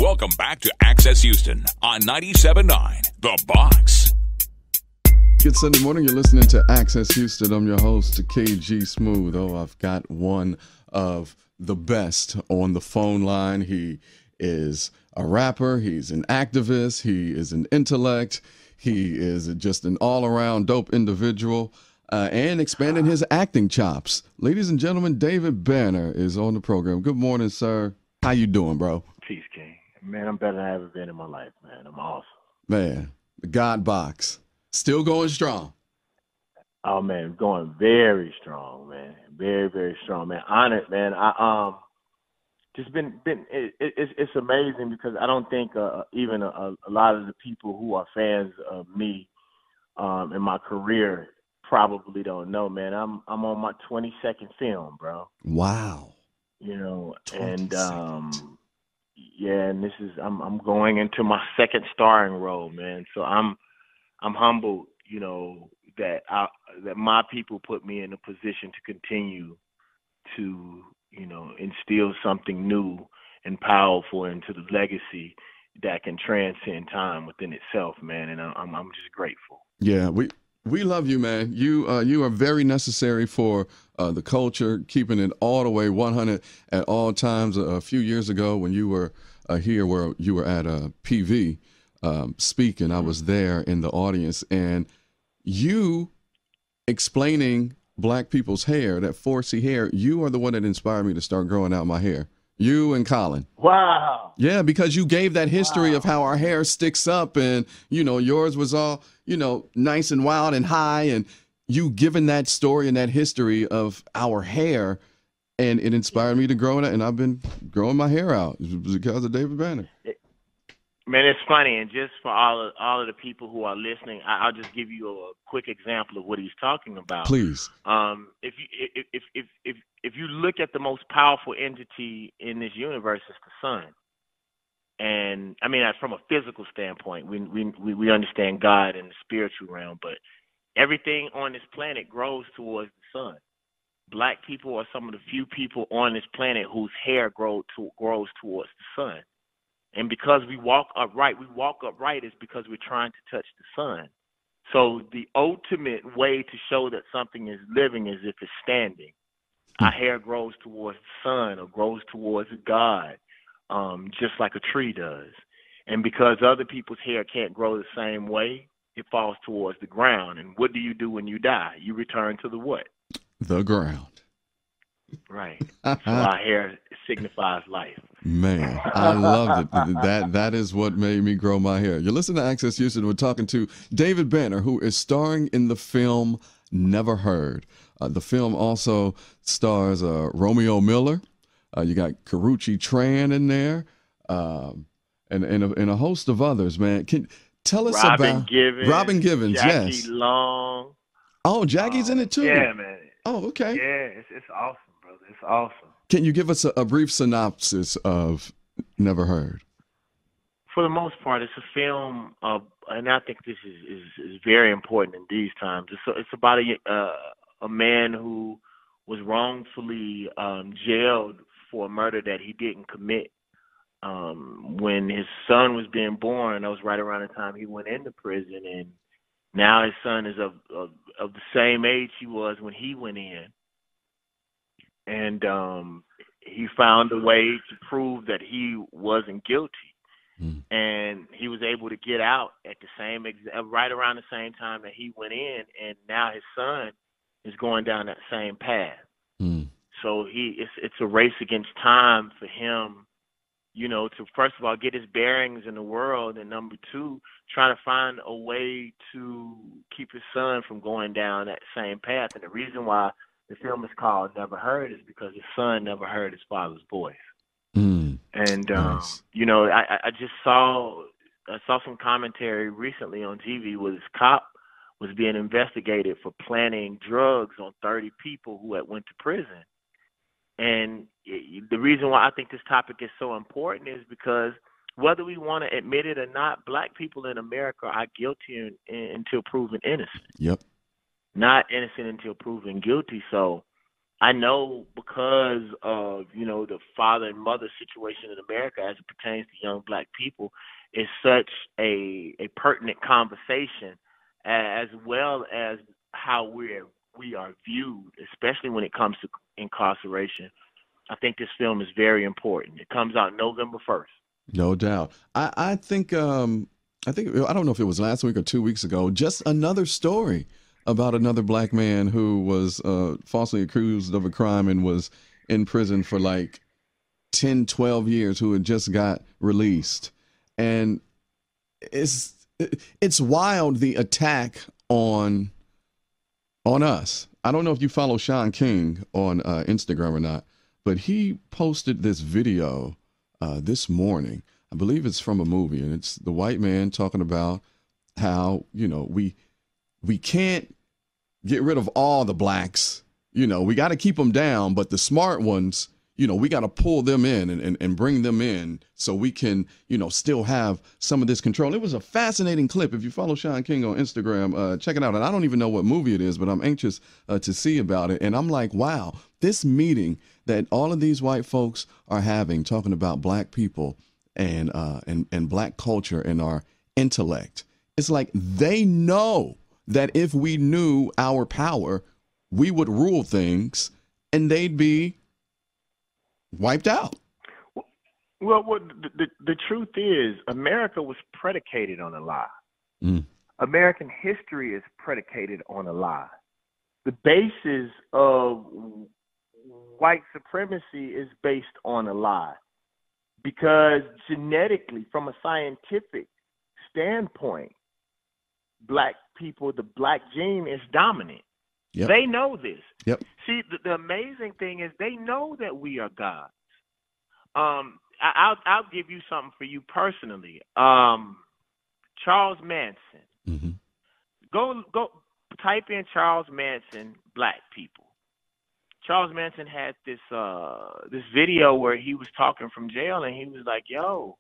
Welcome back to Access Houston on 97.9 The Box. Good Sunday morning. You're listening to Access Houston. I'm your host, KG Smooth. Oh, I've got one of the best on the phone line. He is a rapper. He's an activist. He is an intellect. He is just an all-around dope individual and expanding his acting chops. Ladies and gentlemen, David Banner is on the program. Good morning, sir. How you doing, bro? Peace, King. Man, I'm better than I ever been in my life, man. I'm awesome. Man, the God Box. Still going strong. Oh, man, going very strong, man. Very, very strong, man. Honored, man. I just it's amazing because I don't think even a lot of the people who are fans of me in my career probably don't know, man. I'm on my 22nd film, bro. Wow. You know, 20 and seconds. yeah, and this is I'm going into my second starring role, man. So I'm humbled, you know, that my people put me in a position to continue to, you know, instill something new and powerful into the legacy that can transcend time within itself, man. And I'm just grateful. Yeah, we love you, man. You are very necessary for the culture, keeping it all the way 100 at all times. A few years ago when you were here where you were at PV speaking, I was there in the audience, and you explaining black people's hair, that 4C hair, you are the one that inspired me to start growing out my hair. You and Colin. Wow. Yeah, because you gave that history of how our hair sticks up, and, you know, yours was all, you know, nice and wild and high, and you given that story and that history of our hair, and it inspired me to grow it, and I've been growing my hair out because of David Banner. Man, it's funny, and just for all of the people who are listening, I'll just give you a quick example of what he's talking about. Please. If you look at the most powerful entity in this universe, it's the sun. And I mean, from a physical standpoint, we understand God in the spiritual realm, but everything on this planet grows towards the sun. Black people are some of the few people on this planet whose hair grows towards the sun. And because we walk upright is because we're trying to touch the sun. So the ultimate way to show that something is living is if it's standing. Our hair grows towards the sun or grows towards God, just like a tree does. And because other people's hair can't grow the same way, it falls towards the ground. And what do you do when you die? You return to the what? The ground. Right. So our hair signifies life. Man, I loved it. That is what made me grow my hair. You're listening to Access Houston. We're talking to David Banner, who is starring in the film Never Heard. The film also stars Romeo Miller. You got Karrueche Tran in there, and a host of others. Man, tell us about Robin Givens. Jackie yes. Long. Oh, Jackie's in it too. Yeah, man. Oh, okay. Yeah, it's awesome, brother. It's awesome. Can you give us a brief synopsis of Never Heard? For the most part, it's a film, and I think this is very important in these times. It's about a man who was wrongfully jailed for a murder that he didn't commit. When his son was being born, that was right around the time he went into prison, and now his son is of the same age he was when he went in. And he found a way to prove that he wasn't guilty. And he was able to get out at right around the same time that he went in, and now his son is going down that same path. So it's a race against time for him, you know, to first of all get his bearings in the world, and number two, try to find a way to keep his son from going down that same path. And the reason why the film is called Never Heard is because his son never heard his father's voice. And nice. you know, I just saw some commentary recently on TV where this cop was being investigated for planting drugs on 30 people who had went to prison. And the reason why I think this topic is so important is because whether we want to admit it or not, black people in America are guilty until proven innocent. Yep. Not innocent until proven guilty. So I know because of, the father and mother situation in America as it pertains to young black people is such a pertinent conversation, as well as how we are viewed, especially when it comes to incarceration. I think this film is very important. It comes out November 1st. No doubt. I don't know if it was last week or 2 weeks ago, just another story about another black man who was falsely accused of a crime and was in prison for like 10, 12 years, who had just got released. And it's wild, the attack on us. I don't know if you follow Sean King on Instagram or not, but he posted this video this morning. I believe it's from a movie, and it's the white man talking about how, we can't get rid of all the blacks. We got to keep them down, but the smart ones, we got to pull them in and bring them in so we can, still have some of this control. It was a fascinating clip. If you follow Sean King on Instagram, check it out. And I don't even know what movie it is, but I'm anxious to see about it. And I'm like, wow, this meeting that all of these white folks are having, talking about black people and black culture and our intellect. It's like they know that if we knew our power, we would rule things and they'd be wiped out. Well, the truth is, America was predicated on a lie. American history is predicated on a lie. The basis of white supremacy is based on a lie. Because genetically, from a scientific standpoint, black people, the black gene is dominant. Yep. They know this. Yep. See, the amazing thing is they know that we are gods. I'll give you something for you personally. Charles Manson. Mm-hmm. Go type in Charles Manson, black people. Charles Manson had this video where he was talking from jail, and he was like, yo,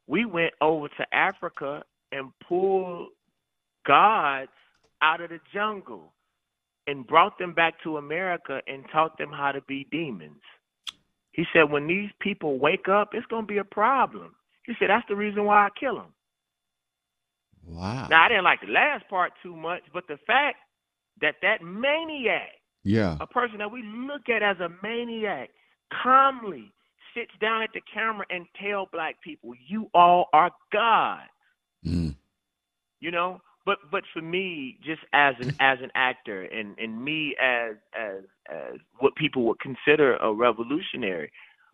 we went over to Africa and pulled gods out of the jungle and brought them back to America and taught them how to be demons. He said, when these people wake up, it's going to be a problem. He said, that's the reason why I kill them. Wow. Now, I didn't like the last part too much, but the fact that maniac, a person that we look at as a maniac, calmly sits down at the camera and tell black people, you all are God. But for me, just as an actor and me as what people would consider a revolutionary,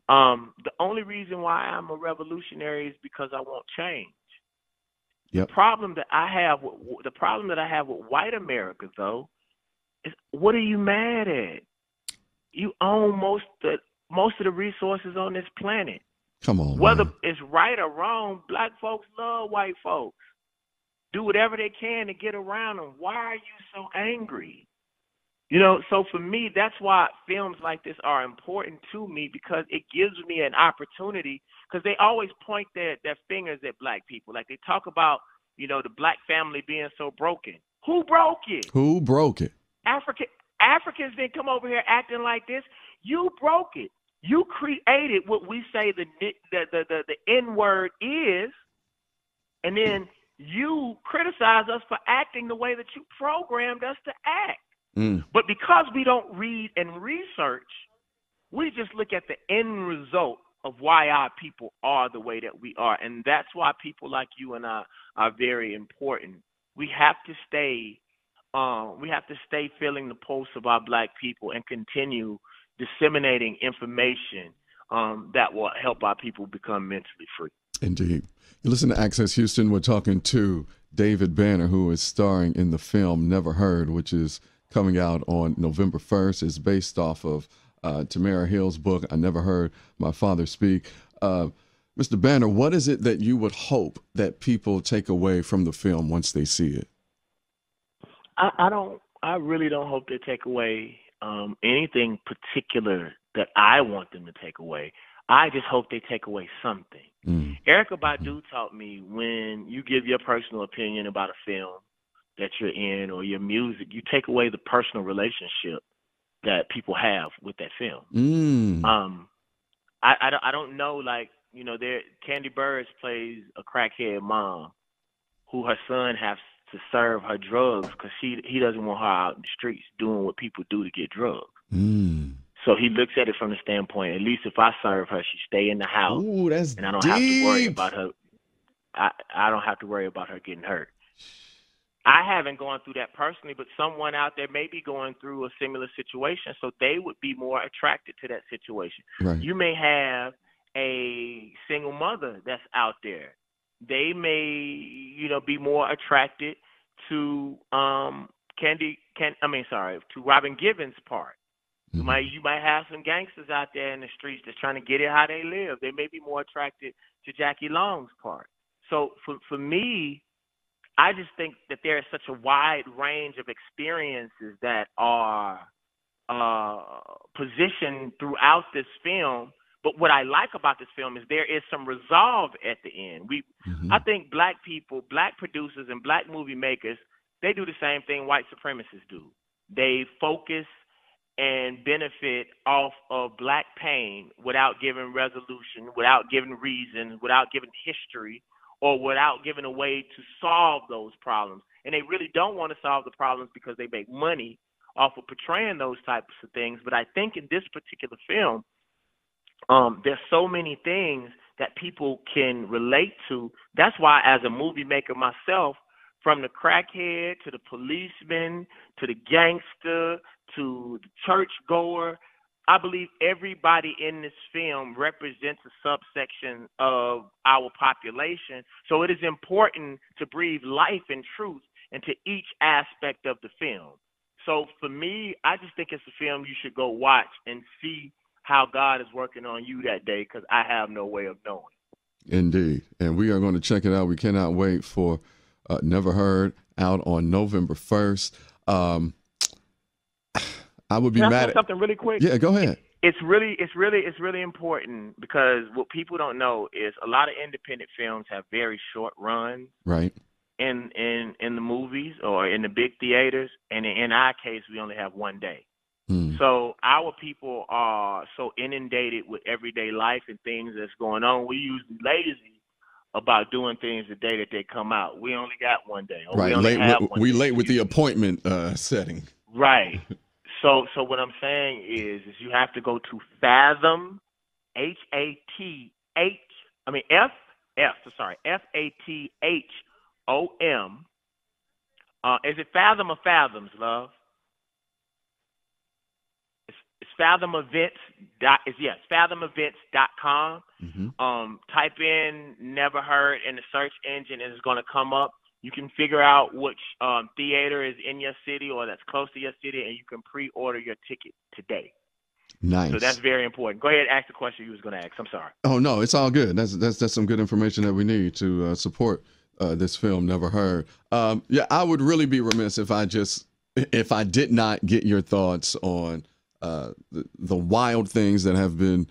the only reason why I'm a revolutionary is because I want change. Yep. The problem that I have with white America, though, is what are you mad at? You own most of the resources on this planet. Come on, whether man. it's right or wrong, black folks love white folks. Do whatever they can to get around them. Why are you so angry? So for me, that's why films like this are important to me, because it gives me an opportunity, because they always point their fingers at black people. Like they talk about, the black family being so broken. Who broke it? Who broke it? Africans didn't come over here acting like this. You broke it. You created what we say the N-word is, and then you criticize us for acting the way that you programmed us to act. But because we don't read and research, we just look at the end result of why our people are the way that we are. And that's why people like you and I are very important. We have to stay feeling the pulse of our black people and continue disseminating information that will help our people become mentally free. Indeed. You listen to Access Houston. We're talking to David Banner, who is starring in the film Never Heard, which is coming out on November 1st. It's based off of Tamara Hill's book, I Never Heard My Father Speak. Mr. Banner, what is it that you would hope that people take away from the film once they see it? I really don't hope they take away anything particular that I want them to take away. I just hope they take away something. Erykah Badu taught me, when you give your personal opinion about a film that you're in or your music, you take away the personal relationship that people have with that film. I don't know, like, there Candy Burris plays a crackhead mom who her son has to serve her drugs because he doesn't want her out in the streets doing what people do to get drugs. So he looks at it from the standpoint, at least if I serve her, she stay in the house. Ooh, that's and I don't deep. have to worry about her. I don't have to worry about her getting hurt. I haven't gone through that personally, but someone out there may be going through a similar situation, so they would be more attracted to that situation. Right. You may have a single mother that's out there. They may, be more attracted to to Robin Givens' part. You might have some gangsters out there in the streets that's trying to get it how they live. They may be more attracted to Jackie Long's part. So for me, I just think that there is such a wide range of experiences that are positioned throughout this film. But what I like about this film is there is some resolve at the end. I think black people, black producers, and black movie makers, they do the same thing white supremacists do. They focus and benefit off of black pain without giving resolution, without giving reasons, without giving history, or without giving a way to solve those problems. And they really don't want to solve the problems because they make money off of portraying those types of things. But I think in this particular film, there's so many things that people can relate to. That's why, as a movie maker myself, from the crackhead to the policeman to the gangster to the churchgoer, I believe everybody in this film represents a subsection of our population. So it is important to breathe life and truth into each aspect of the film. So for me, I just think it's a film you should go watch and see how God is working on you that day, because I have no way of knowing. Indeed. And we are going to check it out. We cannot wait for Never Heard, out on November 1st. I would be Can I mad say something really quick? Yeah, go ahead. It's really important, because what people don't know is a lot of independent films have very short runs. Right. In the movies or in the big theaters, and in our case, we only have one day. So our people are so inundated with everyday life and things that's going on. We usually lazy about doing things the day that they come out. We only got one day. Or Right. We late with the appointment setting. Right. So what I'm saying is you have to go to Fathom, Fathom. Is it Fathom or Fathoms, love? It's Fathom Events. Yes, fathomevents.com. Type in Never Heard in the search engine, and it's going to come up. You can figure out which theater is in your city or that's close to your city, and you can pre-order your ticket today. Nice. So that's very important. Go ahead and ask the question you was going to ask. I'm sorry. Oh, no, it's all good. That's some good information that we need to support this film, Never Heard. I would really be remiss if I did not get your thoughts on the wild things that have been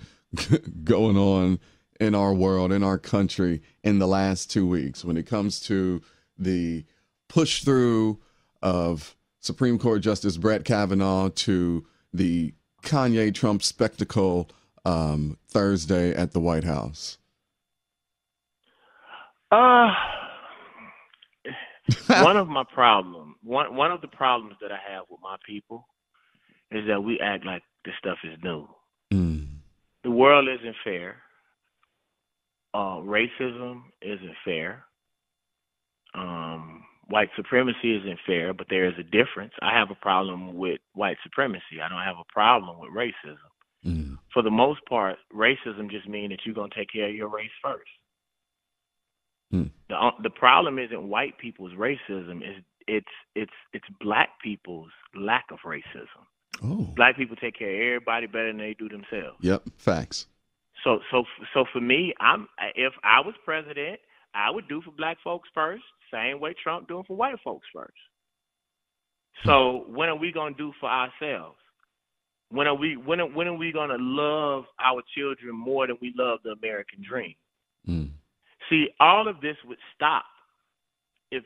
going on in our world, in our country, in the last 2 weeks when it comes to the push through of Supreme Court Justice Brett Kavanaugh to the Kanye Trump spectacle Thursday at the White House. One of the problems that I have with my people is that we act like this stuff is new. The world isn't fair. Racism isn't fair. White supremacy isn't fair, but there is a difference. I have a problem with white supremacy. I don't have a problem with racism. For the most part, racism just means that you're going to take care of your race first. The problem isn't white people's racism. It's black people's lack of racism. Oh. Black people take care of everybody better than they do themselves. Yep, facts. So for me, if I was president, I would do for black folks first, same way Trump doing for white folks first. So when are we gonna do for ourselves? When are we gonna love our children more than we love the American dream? See, all of this would stop if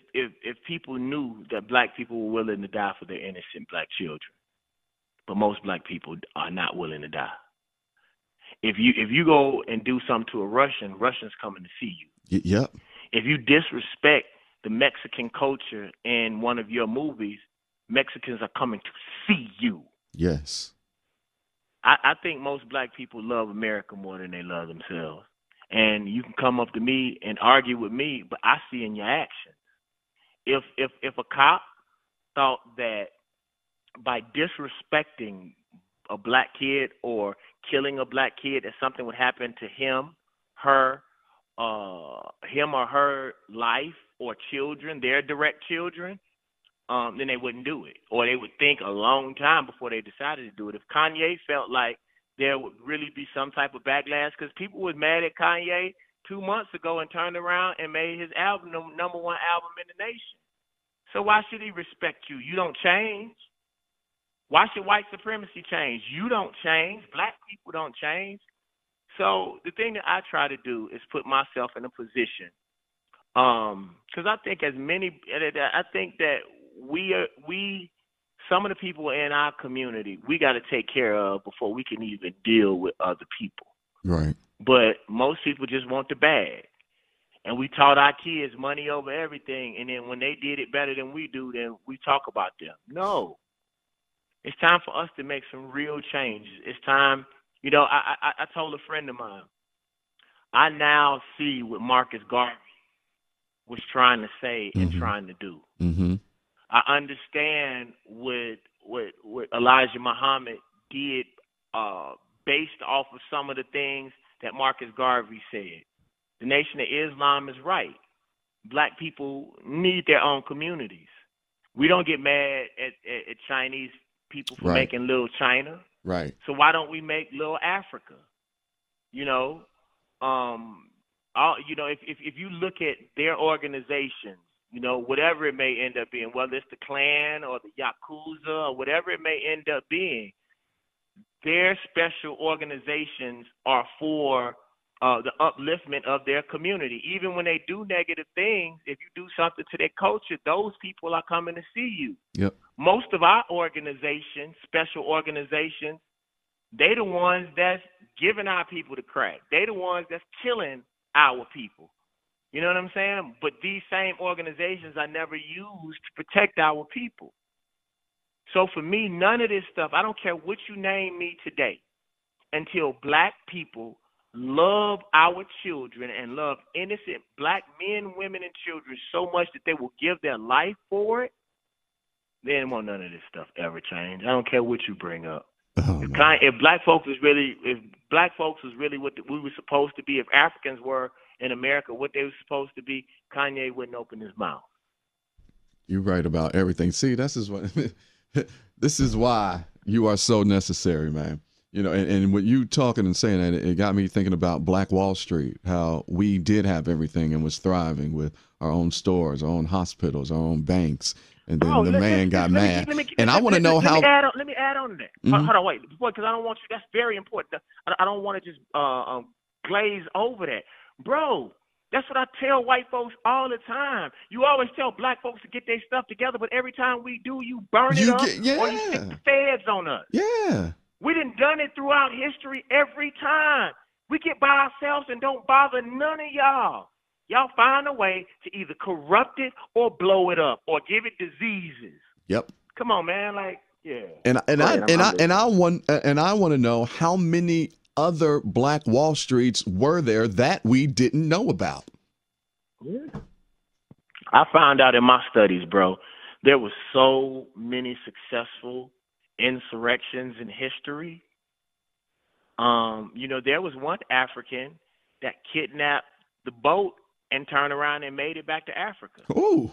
people knew that black people were willing to die for their innocent black children. but most black people are not willing to die. If you go and do something to a Russian, Russians coming to see you. Yep. If you disrespect the Mexican culture in one of your movies, Mexicans are coming to see you. Yes. I think most black people love America more than they love themselves. And you can come up to me and argue with me, but I see in your actions. If a cop thought that by disrespecting a black kid or killing a black kid that something would happen to him or her life or children, their direct children, then they wouldn't do it. Or they would think a long time before they decided to do it. If Kanye felt like there would really be some type of backlash, because people was mad at Kanye 2 months ago and turned around and made his album the number one album in the nation. So why should he respect you? You don't change. Why should white supremacy change? You don't change. Black people don't change. So the thing that I try to do is put myself in a position, because I think that we some of the people in our community we got to take care of before we can even deal with other people. Right. But most people just want the bag. And we taught our kids money over everything, and then when they did it better than we do, then we talk about them. No. It's time for us to make some real changes. It's time, I told a friend of mine, I now see what Marcus Garvey was trying to say and trying to do. Mm-hmm. I understand what Elijah Muhammad did based off of some of the things that Marcus Garvey said. The Nation of Islam is right. Black people need their own communities. We don't get mad at Chinese people for making little China. Right. So why don't we make little Africa? If you look at their organizations, whatever it may end up being, whether it's the Klan or the Yakuza or whatever it may end up being, their special organizations are for the upliftment of their community. Even when they do negative things, if you do something to their culture, those people are coming to see you. Yep. Most of our organizations, special organizations, they the ones that's giving our people the crack. They the ones that's killing our people. You know what I'm saying? But these same organizations are never used to protect our people. So for me, none of this stuff, I don't care what you name me today, until black people love our children and love innocent black men, women, and children so much that they will give their life for it, then won't none of this stuff ever change. I don't care what you bring up. If black folks was really what we were supposed to be, if Africans were in America what they were supposed to be, Kanye wouldn't open his mouth. You're right about everything. See, this is why you are so necessary, man. And when you talking and saying that, it got me thinking about Black Wall Street, how we did have everything and was thriving with our own stores, our own hospitals, our own banks. And then the man got mad. And I want to know how. Let me add on to that. Hold on, wait. Because I don't want you. That's very important. I don't want to just glaze over that. Bro, that's what I tell white folks all the time. You always tell black folks to get their stuff together, but every time we do, you burn it up or you stick the feds on us. Yeah. We done it throughout history every time. We get by ourselves and don't bother none of y'all. Y'all find a way to either corrupt it or blow it up or give it diseases. Yep. Come on, man. Yeah. And I want to know how many other Black Wall Streets were there that we didn't know about. Yeah. I found out in my studies, bro, there was so many successful insurrections in history. There was one African that kidnapped the boat and turned around and made it back to Africa. Ooh.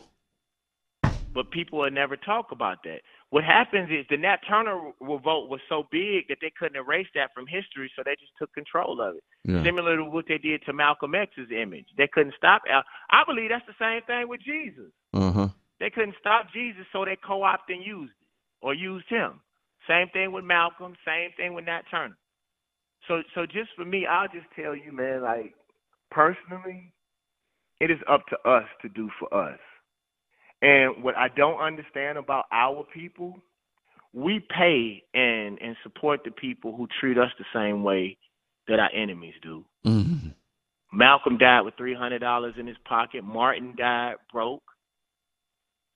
But people would never talk about that. What happens is the Nat Turner revolt was so big that they couldn't erase that from history, so they just took control of it. Yeah. Similar to what they did to Malcolm X's image. They couldn't stop. I believe that's the same thing with Jesus. Uh-huh. They couldn't stop Jesus, so they co-opted and used it or used him. Same thing with Malcolm. Same thing with Nat Turner. So just for me, I'll just tell you, man, personally, it is up to us to do for us. And what I don't understand about our people, we pay and support the people who treat us the same way that our enemies do. Mm-hmm. Malcolm died with $300 in his pocket. Martin died broke.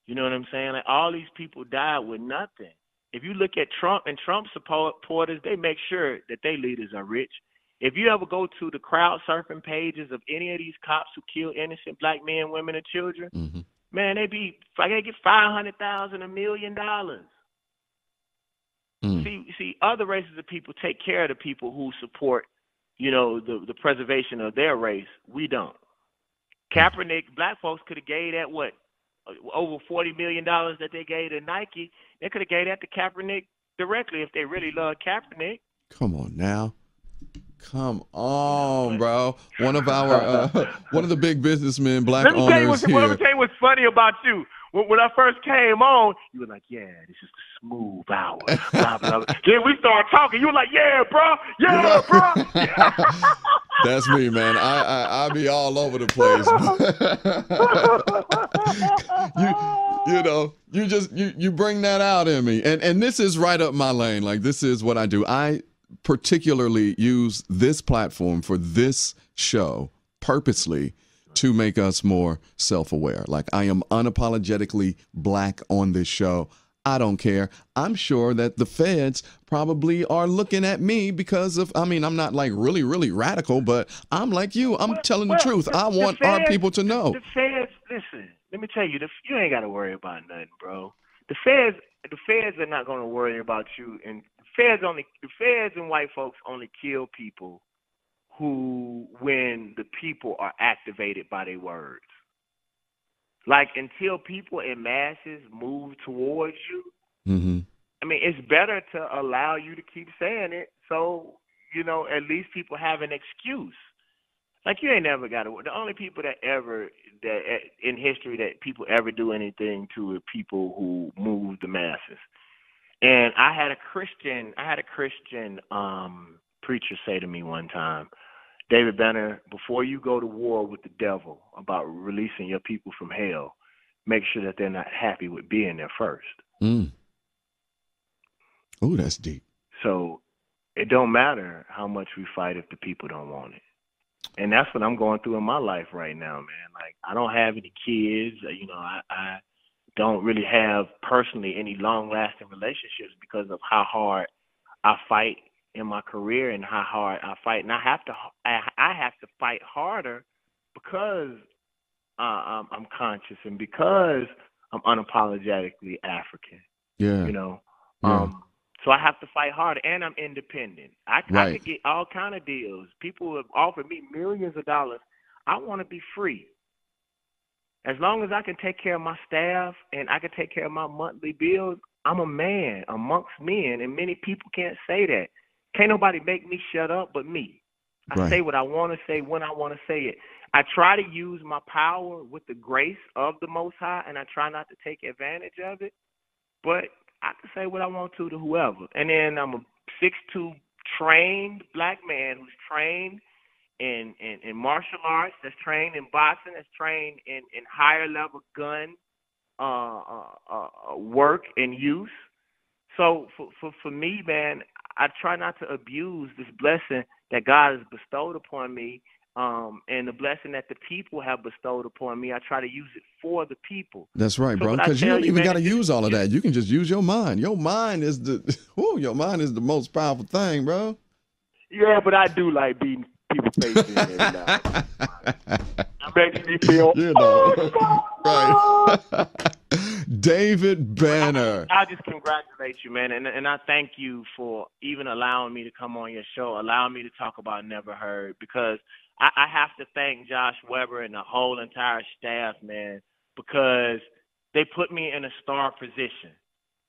You know what I'm saying? Like, all these people died with nothing. If you look at Trump and Trump supporters, they make sure that their leaders are rich. If you ever go to the crowd surfing pages of any of these cops who kill innocent black men, women, and children, Mm-hmm. man, they get $500,000, $1 million. See, other races of people take care of the people who support, the preservation of their race. We don't. Kaepernick, black folks could have gave that over $40 million that they gave to Nike. They could have gave that to Kaepernick directly if they really love Kaepernick. Come on now. Come on, bro. One of the big businessmen, black owners here. Let me tell you what's funny about you. When I first came on, you were like, "Yeah, this is the smooth hour." Blah, blah, blah. Then we started talking. You were like, "Yeah, bro. Yeah, bro." That's me, man. I be all over the place. you bring that out in me, and this is right up my lane. Like, this is what I do. I particularly use this platform for this show purposely to make us more self-aware. Like, I am unapologetically black on this show. I don't care. I'm sure that the feds probably are looking at me because of, I'm not like really, really radical, but I'm like you. I'm telling the truth. I want our people to know. The feds, listen, let me tell you, you ain't got to worry about nothing, bro. The feds are not going to worry about you. And the feds and white folks only kill people when the people are activated by their words. Like, until people in masses move towards you, mm-hmm. It's better to allow you to keep saying it so, at least people have an excuse. Like, you ain't never got to. The only people that in history that people ever do anything to are people who move the masses. And I had a Christian preacher say to me one time, "David Banner, before you go to war with the devil about releasing your people from hell, make sure that they're not happy with being there first." Oh, that's deep. So it don't matter how much we fight if the people don't want it. And that's what I'm going through in my life right now, man. Like, I don't have any kids. I don't really have personally any long-lasting relationships because of how hard I fight in my career and how hard I fight. And I have to fight harder because I'm conscious and because I'm unapologetically African. Yeah. So I have to fight harder, and I'm independent. I could get all kind of deals. People have offered me millions of dollars. I want to be free. As long as I can take care of my staff and I can take care of my monthly bills, I'm a man amongst men, and many people can't say that. Can't nobody make me shut up but me. I say what I want to say when I want to say it. I try to use my power with the grace of the Most High, and I try not to take advantage of it. But I can say what I want to whoever. And then I'm a 6'2" trained black man who's trained in martial arts, that's trained in boxing, that's trained in higher level gun work and use. So for me, man, I try not to abuse this blessing that God has bestowed upon me, and the blessing that the people have bestowed upon me. I try to use it for the people. That's right, bro. Because you don't even got to use all of that. You can just use your mind. Your mind is the most powerful thing, bro. Yeah, but I do like beating people's faces every now and then. It makes me feel, right. David Banner. I just congratulate you, man, and I thank you for even allowing me to come on your show, allowing me to talk about Never Heard, because I have to thank Josh Weber and the whole entire staff, man, because they put me in a star position.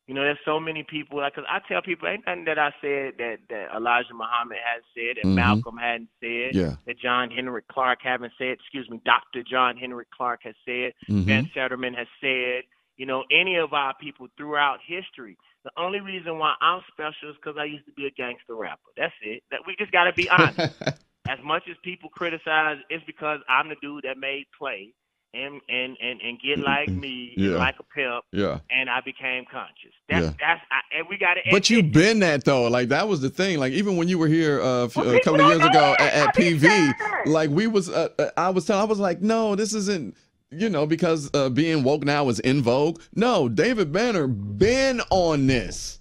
There's so many people. Because I tell people, ain't nothing that I said that Elijah Muhammad hadn't said, that Malcolm hadn't said, that John Henrik Clark haven't said. Dr. John Henrik Clark has said, Van Setterman has said. Any of our people throughout history. The only reason why I'm special is because I used to be a gangster rapper. That's it. That we just got to be honest. As much as people criticize, it's because I'm the dude that made Play. and get like me, Yeah. and like a pimp. Yeah. And I became conscious. Yeah. And we got to. But you've been that though. Like that was the thing. Like even when you were here a couple of years ago at PV, like we was, I was like, no, this isn't. Because being woke now is in vogue. No, David Banner been on this.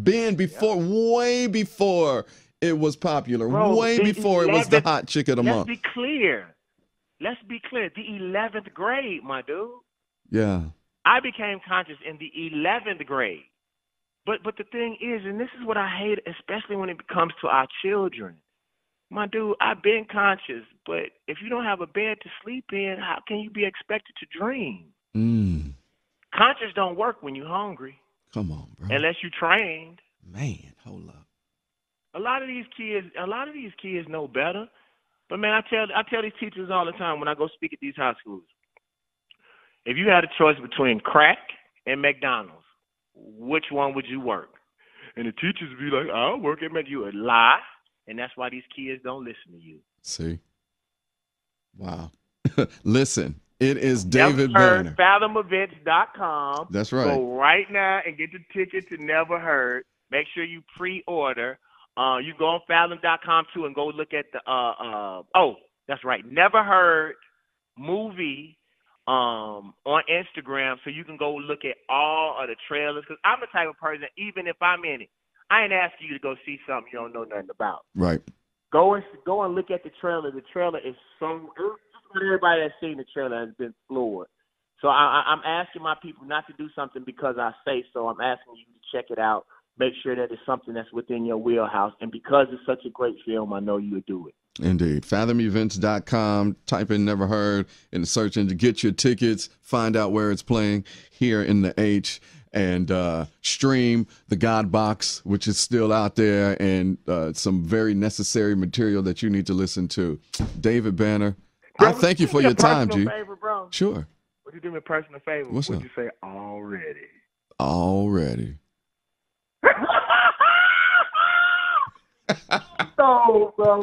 Been before, way before it was popular. Bro, way before it was the hot chick of the month. Let's be clear. The 11th grade, my dude. Yeah. I became conscious in the 11th grade. But the thing is, and this is what I hate, especially when it comes to our children. My dude, I've been conscious, but if you don't have a bed to sleep in, how can you be expected to dream? Conscious don't work when you're hungry. Come on, bro. Unless you're trained. Man, hold up. A lot of these kids know better. But man, I tell these teachers all the time when I go speak at these high schools. If you had a choice between crack and McDonald's, which one would you work? And the teachers would be like, I'll work at McDonald's. You would lie. And that's why these kids don't listen to you. See? Wow. Listen, it is David Banner. FathomEvents.com. That's right. Go right now and get the ticket to Never Heard. Make sure you pre-order. You go on Fathom.com too and go look at the that's right, Never Heard movie on Instagram, so you can go look at all of the trailers. Because I'm the type of person, even if I'm in it, I ain't asking you to go see something you don't know nothing about. Right. Go and look at the trailer. The trailer is everybody that's seen the trailer has been floored. So I'm asking my people not to do something because I say so. I'm asking you to check it out. Make sure that it's something that's within your wheelhouse. And because it's such a great film, I know you would do it. Indeed. FathomEvents.com. Type in Never Heard in the search engine. Get your tickets. Find out where it's playing here in the H. And stream the God Box, which is still out there, and some very necessary material that you need to listen to. David Banner, Bro, I thank you for your time, G. Favor, bro? Sure. Would you do me a personal favor? What's Would up? you say already? Already. Bro.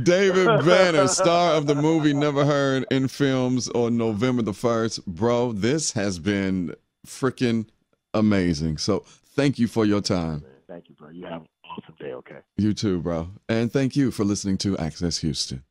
David Banner, star of the movie Never Heard, in films on November the 1st. Bro, this has been freaking amazing. So thank you for your time. Thank you, bro. You have an awesome day, okay? You too, bro. And thank you for listening to Access Houston.